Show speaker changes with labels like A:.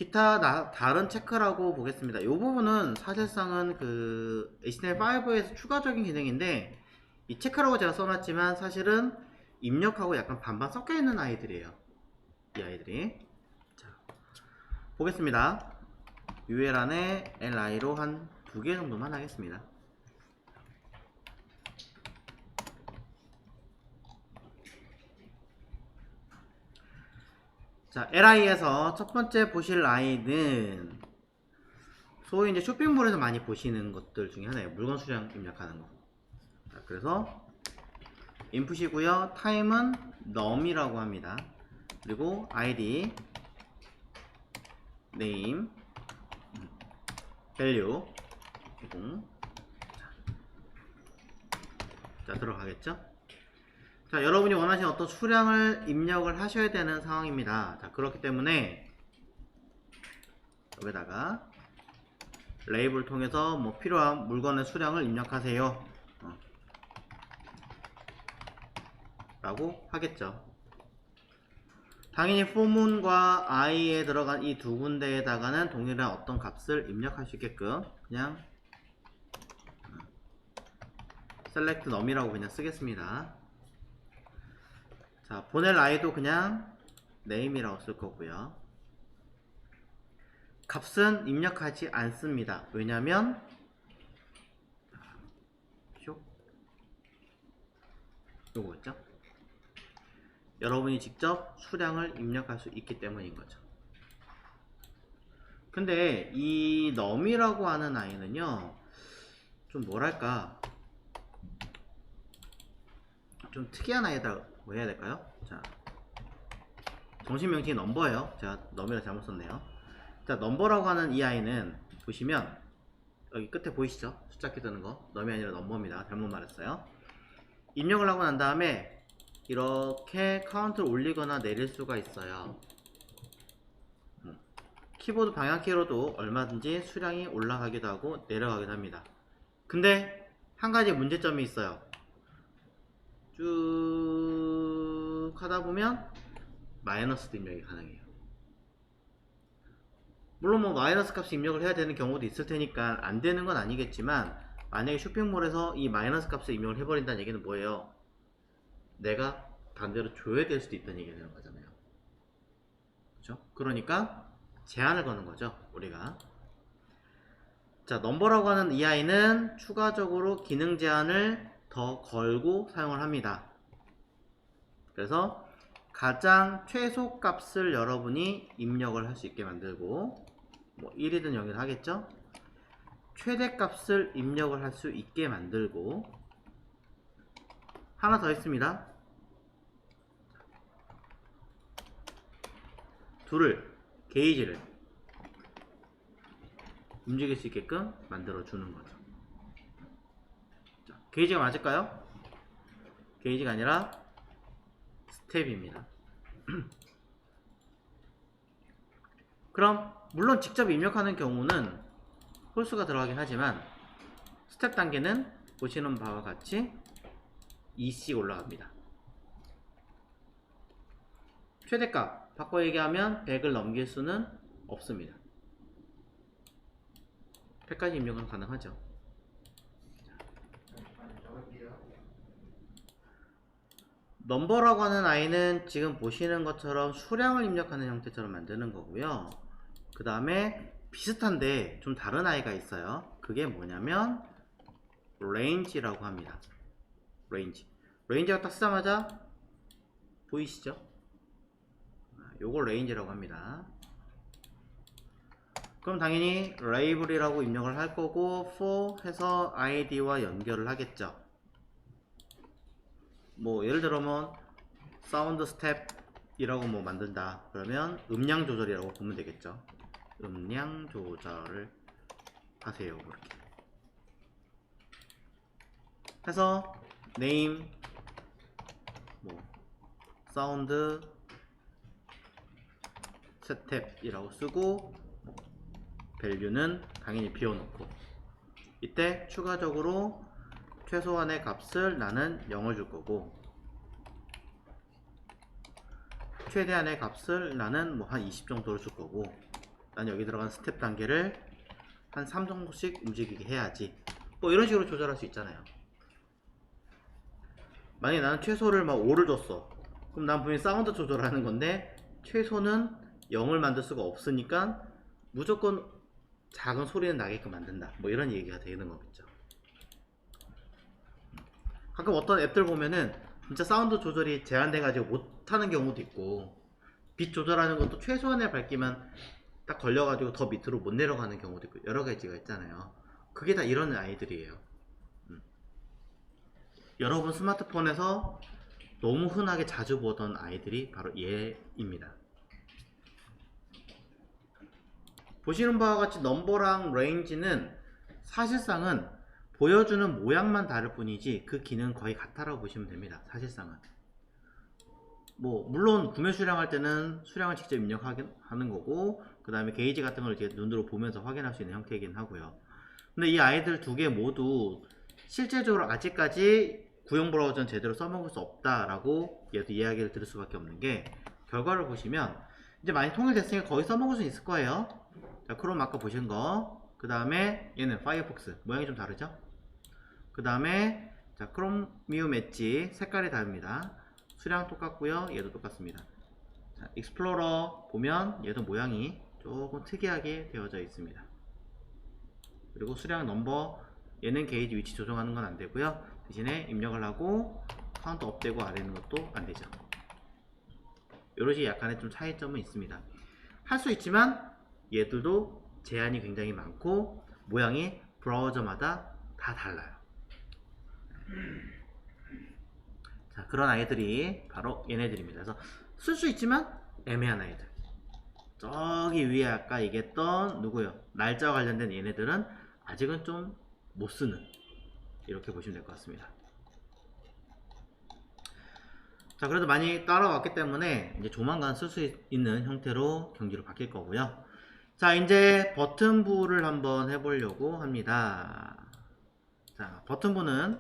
A: 기타 다른 체크라고 보겠습니다. 이 부분은 사실상은 그 HTML5에서 추가적인 기능인데, 이 체크라고 제가 써놨지만 사실은 입력하고 약간 반반 섞여 있는 아이들이에요. 이 아이들이. 자, 보겠습니다. UL 안에 LI로 한 2개 정도만 하겠습니다. 자, LI에서 첫 번째 보실 아이는 소위 이제 쇼핑몰에서 많이 보시는 것들 중에 하나예요. 물건 수량 입력하는 거. 자, 그래서 인풋이고요. 타임은 num이라고 합니다. 그리고 ID, name, value, 자, 들어가겠죠? 자, 여러분이 원하시는 어떤 수량을 입력을 하셔야 되는 상황입니다. 자, 그렇기 때문에 여기다가 레이블을 통해서 뭐 필요한 물건의 수량을 입력하세요 라고 하겠죠. 당연히 포문과 i에 들어간 이 두 군데에다가는 동일한 어떤 값을 입력할 수 있게끔 그냥 select num이라고 그냥 쓰겠습니다. 자, 보낼 i도 그냥 name이라고 쓸 거고요. 값은 입력하지 않습니다. 왜냐면 요거 있죠? 여러분이 직접 수량을 입력할 수 있기 때문인 거죠. 근데 이 num이라고 하는 아이는요, 좀 뭐랄까, 좀 특이한 아이라고 해야 될까요? 자, 정식 명칭이 넘버예요. 제가 num이라 잘못 썼네요. 자, 넘버라고 하는 이 아이는 보시면 여기 끝에 보이시죠? 숫자 키 뜨는 거. num이 아니라 넘버입니다. 잘못 말했어요. 입력을 하고 난 다음에 이렇게 카운트를 올리거나 내릴 수가 있어요. 키보드 방향키로도 얼마든지 수량이 올라가기도 하고 내려가기도 합니다. 근데 한 가지 문제점이 있어요. 쭉 하다 보면 마이너스도 입력이 가능해요. 물론 뭐 마이너스 값을 입력을 해야 되는 경우도 있을 테니까 안 되는 건 아니겠지만, 만약에 쇼핑몰에서 이 마이너스 값을 입력을 해버린다는 얘기는 뭐예요? 내가 반대로 줘야 될 수도 있다는 얘기가 되는 거잖아요. 그렇죠? 그러니까 제한을 거는 거죠, 우리가. 자, 넘버라고 하는 이 아이는 추가적으로 기능 제한을 더 걸고 사용을 합니다. 그래서 가장 최소 값을 여러분이 입력을 할 수 있게 만들고, 뭐 1이든 0이든 하겠죠? 최대 값을 입력을 할 수 있게 만들고, 하나 더 있습니다. 둘을, 게이지를 움직일 수 있게끔 만들어 주는 거죠. 자, 게이지가 맞을까요? 게이지가 아니라 스텝입니다. 그럼 물론 직접 입력하는 경우는 홀수가 들어가긴 하지만 스텝 단계는 보시는 바와 같이 2씩 올라갑니다. 최대값 바꿔 얘기하면 100을 넘길 수는 없습니다. 100까지 입력은 가능하죠. 넘버라고 하는 아이는 지금 보시는 것처럼 수량을 입력하는 형태처럼 만드는 거고요. 그 다음에 비슷한데 좀 다른 아이가 있어요. 그게 뭐냐면 range라고 합니다. range가 딱 쓰자마자 보이시죠? 요걸 range라고 합니다. 그럼 당연히 label이라고 입력을 할 거고 for 해서 id와 연결을 하겠죠. 뭐 예를 들어 뭐 사운드 스텝이라고 뭐 만든다 그러면 음량 조절이라고 보면 되겠죠. 음량 조절을 하세요. 그렇게 해서 name 뭐 사운드 스텝이라고 쓰고, value는 당연히 비워놓고, 이때 추가적으로 최소한의 값을 나는 0을 줄 거고, 최대한의 값을 나는 뭐 한 20 정도를 줄 거고, 난 여기 들어간 스텝 단계를 한 3 정도씩 움직이게 해야지. 뭐 이런 식으로 조절할 수 있잖아요. 만약에 나는 최소를 막 5를 줬어. 그럼 난 분명히 사운드 조절하는 건데 최소는 0을 만들 수가 없으니까 무조건 작은 소리는 나게끔 만든다. 뭐 이런 얘기가 되는 거겠죠. 가끔 어떤 앱들 보면은 진짜 사운드 조절이 제한돼 가지고 못하는 경우도 있고, 빛 조절하는 것도 최소한의 밝기만 딱 걸려 가지고 더 밑으로 못 내려가는 경우도 있고, 여러 가지가 있잖아요. 그게 다 이런 아이들이에요. 여러분 스마트폰에서 너무 흔하게 자주 보던 아이들이 바로 얘입니다. 보시는 바와 같이 넘버랑 레인지는 사실상은 보여주는 모양만 다를 뿐이지 그 기능은 거의 같다라고 보시면 됩니다. 사실상은. 뭐 물론 구매 수량할 때는 수량을 직접 입력하는 거고, 그 다음에 게이지 같은 걸 이렇게 눈으로 보면서 확인할 수 있는 형태이긴 하고요. 근데 이 아이들 두 개 모두 실제적으로 아직까지 구형 브라우저는 제대로 써먹을 수 없다라고 얘도 이야기를 들을 수밖에 없는 게, 결과를 보시면 이제 많이 통일됐으니까 거의 써먹을 수 있을 거예요. 자, 크롬 아까 보신 거, 그 다음에 얘는 파이어폭스 모양이 좀 다르죠. 그 다음에 자, 크롬미움 엣지 색깔이 다릅니다. 수량 똑같고요, 얘도 똑같습니다. 자, 익스플로러 보면 얘도 모양이 조금 특이하게 되어져 있습니다. 그리고 수량 넘버, 얘는 게이지 위치 조정하는 건 안 되고요. 대신에 입력을 하고 카운트 업되고 아래는 것도 안 되죠. 이런 약간의 좀 차이점은 있습니다. 할 수 있지만 얘들도 제한이 굉장히 많고 모양이 브라우저마다 다 달라요. 자, 그런 아이들이 바로 얘네들입니다. 그래서 쓸 수 있지만 애매한 아이들. 저기 위에 아까 얘기했던 누구요? 날짜와 관련된 얘네들은 아직은 좀 못 쓰는, 이렇게 보시면 될 것 같습니다. 자, 그래도 많이 따라왔기 때문에 이제 조만간 쓸 수 있는 형태로 경지로 바뀔 거고요. 자, 이제 버튼부를 한번 해보려고 합니다. 자, 버튼부는